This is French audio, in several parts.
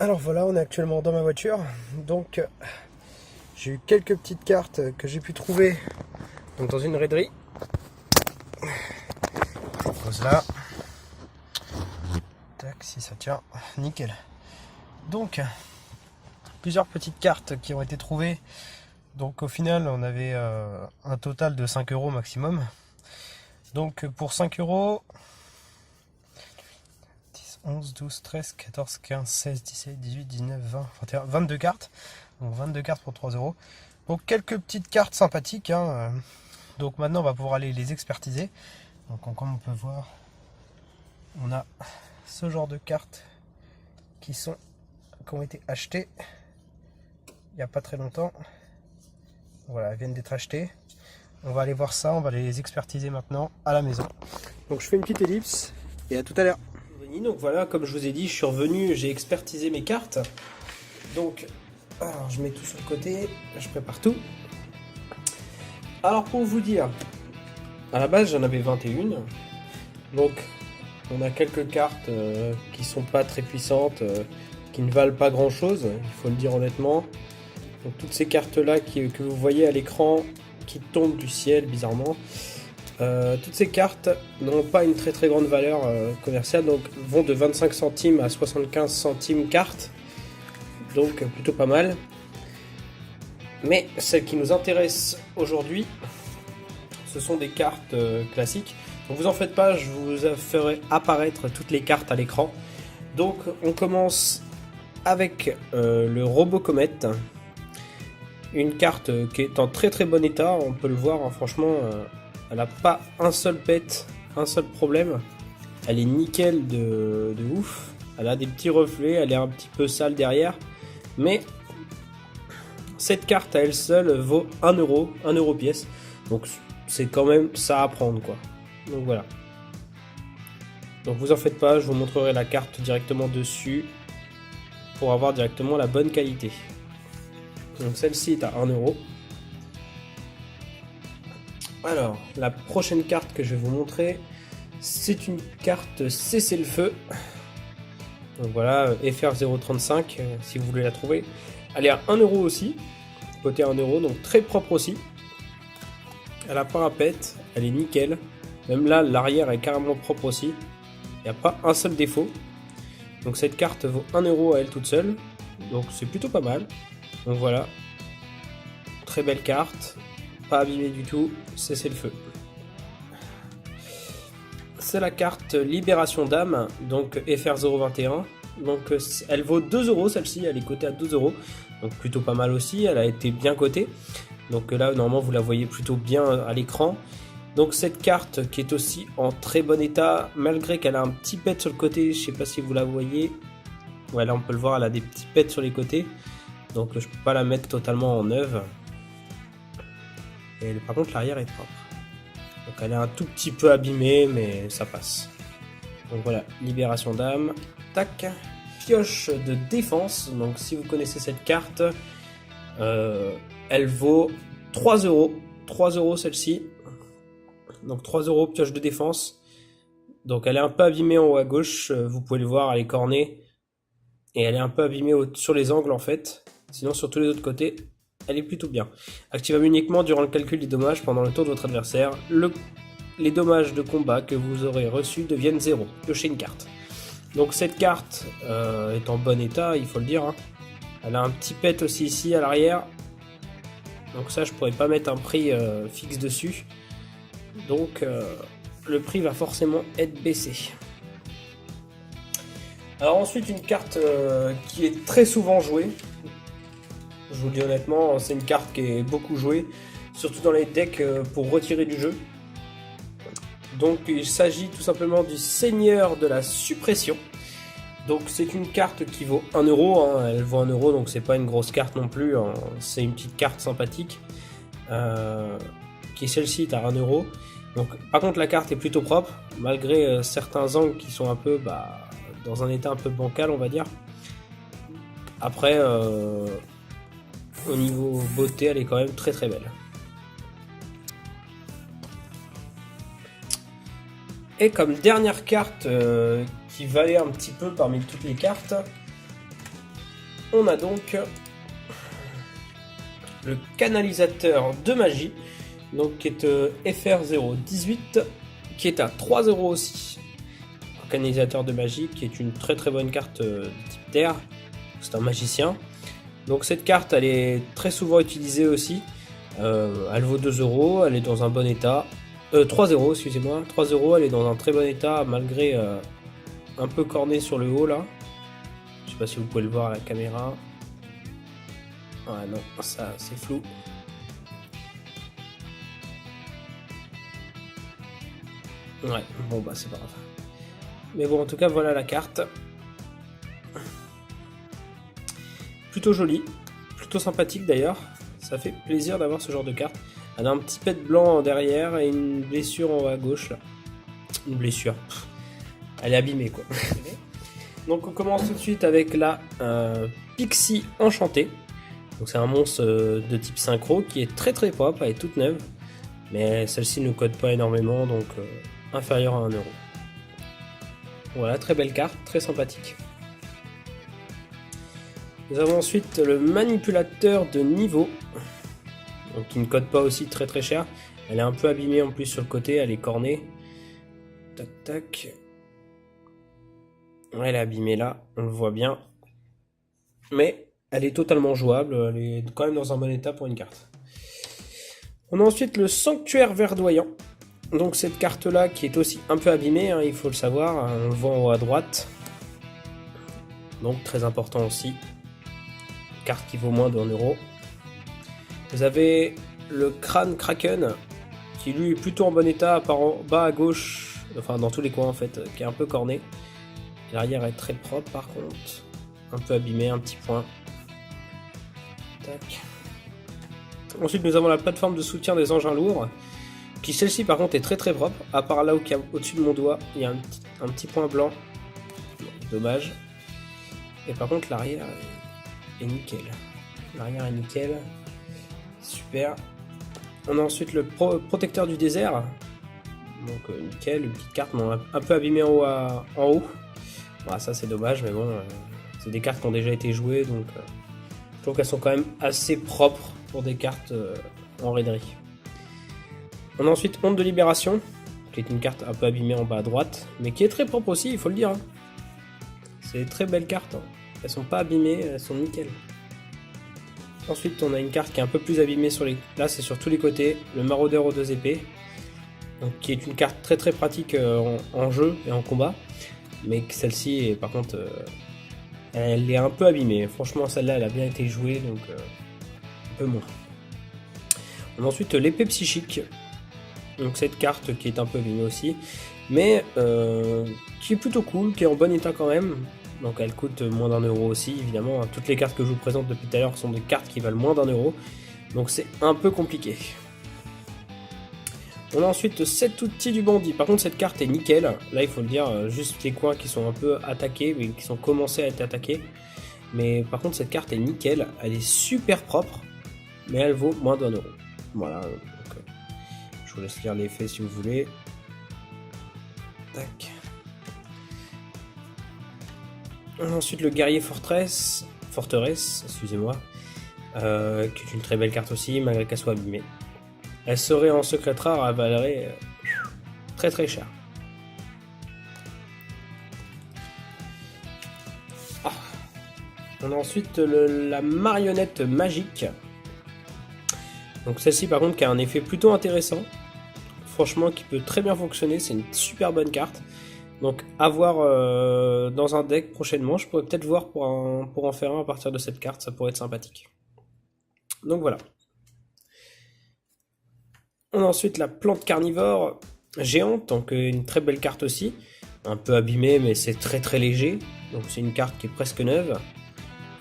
Alors voilà, on est actuellement dans ma voiture. Donc j'ai eu quelques petites cartes que j'ai pu trouver donc dans une raiderie. Je pose là. Tac, si ça tient, nickel. Donc plusieurs petites cartes qui ont été trouvées. Donc au final on avait un total de 5 € maximum. Donc pour 5 €, 10, 11, 12, 13, 14, 15, 16, 17, 18, 19, 20, 21, 22 cartes. Donc 22 cartes pour 3 €. Donc quelques petites cartes sympathiques. Donc maintenant on va pouvoir aller les expertiser. Donc comme on peut voir, on a ce genre de cartes qui ont été achetées il n'y a pas très longtemps. Voilà, elles viennent d'être achetées. On va aller voir ça, on va les expertiser maintenant à la maison. Donc je fais une petite ellipse et à tout à l'heure. Donc voilà, comme je vous ai dit, je suis revenu, j'ai expertisé mes cartes. Donc, alors je mets tout sur le côté, je prépare tout. Alors pour vous dire, à la base j'en avais 21. Donc on a quelques cartes qui sont pas très puissantes, qui ne valent pas grand chose, il faut le dire honnêtement. Donc toutes ces cartes là que vous voyez à l'écran, qui tombent du ciel bizarrement, toutes ces cartes n'ont pas une très très grande valeur commerciale, donc vont de 25 centimes à 75 centimes carte, donc plutôt pas mal. Mais celles qui nous intéressent aujourd'hui, ce sont des cartes classiques. Donc vous en faites pas, je vous ferai apparaître toutes les cartes à l'écran. Donc on commence avec le robot comète. Une carte qui est en très très bon état, on peut le voir, hein, franchement, elle n'a pas un seul pet, un seul problème. Elle est nickel de ouf. Elle a des petits reflets, elle est un petit peu sale derrière. Mais cette carte à elle seule vaut 1 €, 1 € pièce. Donc c'est quand même ça à prendre quoi. Donc voilà. Donc vous en faites pas, je vous montrerai la carte directement dessus pour avoir directement la bonne qualité. Donc celle-ci est à 1 €. Alors, la prochaine carte que je vais vous montrer, c'est une carte Cessez le feu. Donc voilà, FR035, si vous voulez la trouver. Elle est à 1 € aussi, côté 1 €, donc très propre aussi. Elle a pas un pet, elle est nickel. Même là, l'arrière est carrément propre aussi. Il n'y a pas un seul défaut. Donc cette carte vaut 1 € à elle toute seule. Donc c'est plutôt pas mal. Donc voilà, très belle carte, pas abîmée du tout, cessez le feu. C'est la carte Libération d'âme, donc FR021. Donc elle vaut 2 € celle-ci, elle est cotée à 2 €. Donc plutôt pas mal aussi, elle a été bien cotée. Donc là normalement vous la voyez plutôt bien à l'écran. Donc cette carte qui est aussi en très bon état, malgré qu'elle a un petit pet sur le côté, je sais pas si vous la voyez. Ouais, là on peut le voir, elle a des petits pets sur les côtés. Donc je peux pas la mettre totalement en neuve. Et par contre l'arrière est propre. Donc elle est un tout petit peu abîmée mais ça passe. Donc voilà, libération d'âme. Tac. Pioche de défense. Donc si vous connaissez cette carte, elle vaut 3 €. 3 € celle-ci. Donc 3 € pioche de défense. Donc elle est un peu abîmée en haut à gauche. Vous pouvez le voir, elle est cornée. Et elle est un peu abîmée sur les angles en fait. Sinon sur tous les autres côtés, elle est plutôt bien. Activable uniquement durant le calcul des dommages pendant le tour de votre adversaire. Les dommages de combat que vous aurez reçus deviennent 0. Piochez une carte. Donc cette carte est en bon état, il faut le dire. Elle a un petit pet aussi ici à l'arrière. Donc ça je pourrais pas mettre un prix fixe dessus. Donc le prix va forcément être baissé. Alors ensuite une carte qui est très souvent jouée. Je vous le dis honnêtement, c'est une carte qui est beaucoup jouée, surtout dans les decks pour retirer du jeu. Donc il s'agit tout simplement du Seigneur de la Suppression. Donc c'est une carte qui vaut 1 €, elle vaut 1 €, donc c'est pas une grosse carte non plus, c'est une petite carte sympathique. Qui celle-ci est à 1 €. Donc par contre la carte est plutôt propre, malgré certains angles qui sont un peu dans un état un peu bancal on va dire. Après au niveau beauté elle est quand même très très belle. Et comme dernière carte qui valait un petit peu parmi toutes les cartes, on a donc le canalisateur de magie, donc qui est FR018, qui est à 3 € aussi. Un canalisateur de magie qui est une très très bonne carte de type terre, c'est un magicien. Donc cette carte elle est très souvent utilisée aussi, elle vaut 2 €, elle est dans un bon état, 3 €, excusez-moi, 3 €, elle est dans un très bon état malgré un peu corné sur le haut là. Je sais pas si vous pouvez le voir à la caméra. Ah non, ça c'est flou. Ouais, bon bah c'est pas grave. Mais bon, en tout cas, voilà la carte. Plutôt jolie, plutôt sympathique d'ailleurs. Ça fait plaisir d'avoir ce genre de carte. Elle a un petit pet blanc derrière et une blessure en haut à gauche là. Une blessure. Elle est abîmée quoi. Donc on commence tout de suite avec la Pixie enchantée. Donc c'est un monstre de type synchro qui est très très propre, elle est toute neuve. Mais celle-ci ne code pas énormément, donc inférieur à 1 €. Voilà, très belle carte, très sympathique. Nous avons ensuite le manipulateur de niveau, donc qui ne code pas aussi très très cher. Elle est un peu abîmée en plus sur le côté, elle est cornée. Tac tac. Ouais, elle est abîmée là, on le voit bien. Mais elle est totalement jouable, elle est quand même dans un bon état pour une carte. On a ensuite le sanctuaire verdoyant. Donc cette carte là qui est aussi un peu abîmée, hein, il faut le savoir, on le voit en haut à droite. Donc très important aussi. Carte qui vaut moins de 1 €. Vous avez le crâne kraken qui lui est plutôt en bon état, à part en bas à gauche, enfin dans tous les coins en fait, qui est un peu corné. L'arrière est très propre par contre, un peu abîmé, un petit point. Tac. Ensuite nous avons la plateforme de soutien des engins lourds, qui celle-ci par contre est très très propre, à part là où au-dessus de mon doigt il y a un petit point blanc, dommage. Et par contre l'arrière est nickel, l'arrière est nickel, super. On a ensuite le protecteur du désert, donc nickel, une petite carte, mais un peu abîmée en haut. Voilà, ça c'est dommage, mais bon, c'est des cartes qui ont déjà été jouées, donc je trouve qu'elles sont quand même assez propres pour des cartes en raiderie. On a ensuite Onde de Libération, qui est une carte un peu abîmée en bas à droite, mais qui est très propre aussi, il faut le dire. Hein. C'est des très belles cartes, hein. Elles sont pas abîmées, elles sont nickel. Ensuite on a une carte qui est un peu plus abîmée là c'est sur tous les côtés, le Maraudeur aux 2 épées, donc, qui est une carte très très pratique en jeu et en combat, mais celle-ci par contre elle est un peu abîmée. Franchement celle-là elle a bien été jouée, donc un peu moins. On a ensuite l'épée psychique, donc cette carte qui est un peu abîmée aussi, mais qui est plutôt cool, qui est en bon état quand même. Donc elle coûte moins d'1 € aussi, évidemment. Toutes les cartes que je vous présente depuis tout à l'heure sont des cartes qui valent moins d'1 €. Donc c'est un peu compliqué. On a ensuite 7 outils du bandit. Par contre cette carte est nickel. Là il faut le dire, juste les coins qui sont un peu attaqués, mais qui sont commencés à être attaqués. Mais par contre cette carte est nickel. Elle est super propre, mais elle vaut moins d'1 €. Voilà. Donc, je vous laisse lire l'effet si vous voulez. Tac. Ensuite le guerrier forteresse, excusez-moi, qui est une très belle carte aussi, malgré qu'elle soit abîmée. Elle serait en secret rare, elle valerait très très cher. Ah. On a ensuite la marionnette magique. Donc celle-ci par contre qui a un effet plutôt intéressant. Franchement qui peut très bien fonctionner, c'est une super bonne carte. Donc à voir dans un deck prochainement, je pourrais peut-être voir pour en faire un à partir de cette carte, ça pourrait être sympathique. Donc voilà. On a ensuite la plante carnivore géante, donc une très belle carte aussi. Un peu abîmée mais c'est très très léger, donc c'est une carte qui est presque neuve.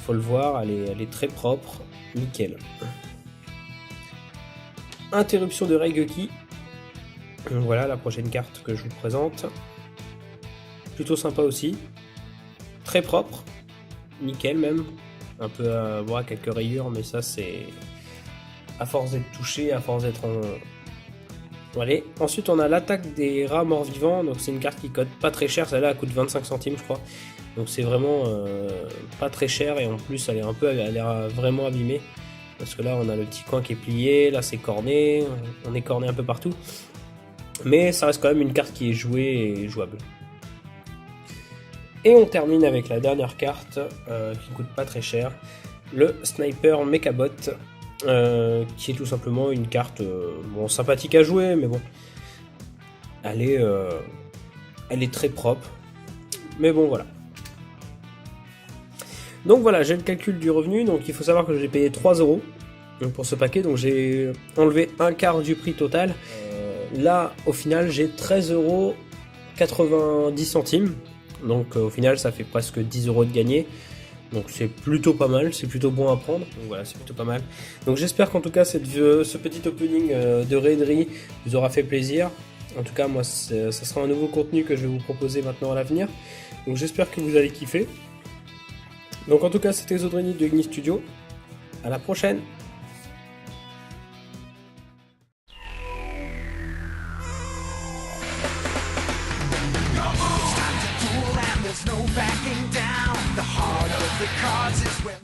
Faut le voir, elle est très propre, nickel. Interruption de Raigeki. Donc voilà la prochaine carte que je vous présente. Plutôt sympa aussi, très propre, nickel même, un peu à quelques rayures, mais ça c'est à force d'être touché, à force d'être en... Voilà. Ensuite on a l'attaque des rats morts vivants, donc c'est une carte qui coûte pas très cher, celle-là elle coûte 25 centimes je crois, Donc c'est vraiment pas très cher, et en plus elle est vraiment abîmée. Parce que là on a le petit coin qui est plié, là c'est corné, on est corné un peu partout. Mais ça reste quand même une carte qui est jouée et jouable. Et on termine avec la dernière carte qui ne coûte pas très cher, le Sniper Mechabot, qui est tout simplement une carte sympathique à jouer, mais bon, elle est très propre. Mais bon, voilà. Donc voilà, j'ai le calcul du revenu. Donc il faut savoir que j'ai payé 3 € pour ce paquet. Donc j'ai enlevé un quart du prix total. Là, au final, j'ai 13,90 €. Donc au final, ça fait presque 10 € de gagné. Donc c'est plutôt pas mal, c'est plutôt bon à prendre. Donc voilà, c'est plutôt pas mal. Donc j'espère qu'en tout cas, ce petit opening de raiderie vous aura fait plaisir. En tout cas, moi, ça sera un nouveau contenu que je vais vous proposer maintenant à l'avenir. Donc j'espère que vous allez kiffer. Donc en tout cas, c'était Zodrenit de Igni Studio. À la prochaine! No backing down. The heart of the cards is where